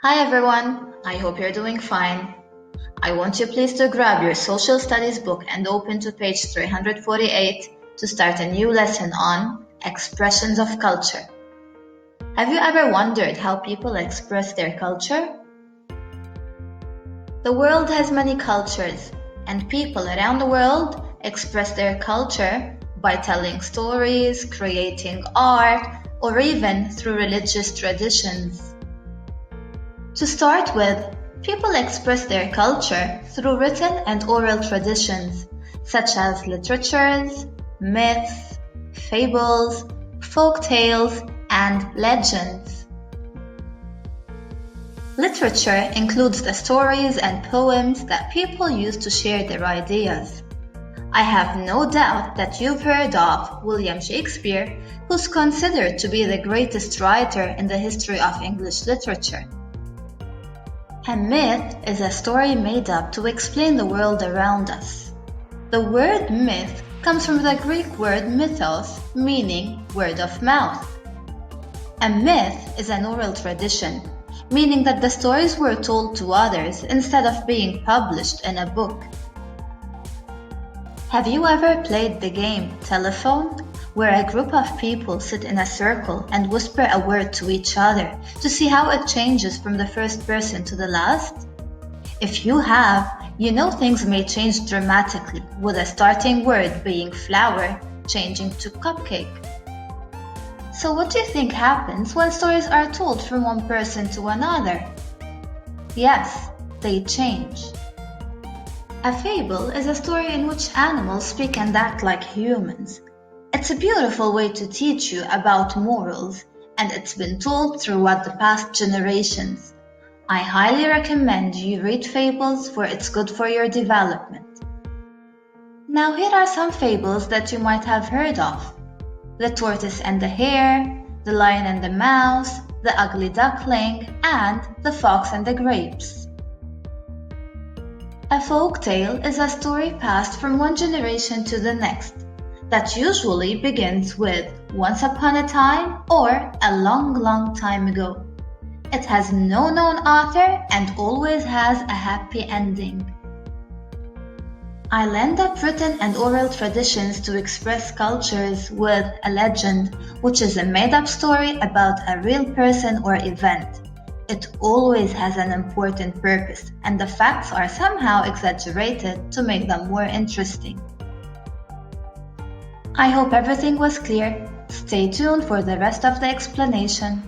Hi everyone, I hope you're doing fine. I want you please to grab your social studies book and open to page 348 to start a new lesson on expressions of culture. Have you ever wondered how people express their culture? The world has many cultures, and people around the world express their culture by telling stories, creating art, or even through religious traditions. To start with, people express their culture through written and oral traditions, such as literatures, myths, fables, folk tales, and legends. Literature includes the stories and poems that people use to share their ideas. I have no doubt that you've heard of William Shakespeare, who's considered to be the greatest writer in the history of English literature. A myth is a story made up to explain the world around us. The word myth comes from the Greek word mythos, meaning word of mouth. A myth is an oral tradition, meaning that the stories were told to others instead of being published in a book. Have you ever played the game Telephone, where a group of people sit in a circle and whisper a word to each other to see how it changes from the first person to the last? If you have, you know things may change dramatically, with a starting word being flower changing to cupcake. So what do you think happens when stories are told from one person to another? Yes, they change. A fable is a story in which animals speak and act like humans. It's a beautiful way to teach you about morals, and it's been told throughout the past generations. I highly recommend you read fables, for it's good for your development. Now here are some fables that you might have heard of. The Tortoise and the Hare, The Lion and the Mouse, The Ugly Duckling, and The Fox and the Grapes. A folk tale is a story passed from one generation to the next that usually begins with once upon a time or a long, long time ago. It has no known author and always has a happy ending. I lend up written and oral traditions to express cultures with a legend, which is a made-up story about a real person or event. It always has an important purpose, and the facts are somehow exaggerated to make them more interesting. I hope everything was clear. Stay tuned for the rest of the explanation.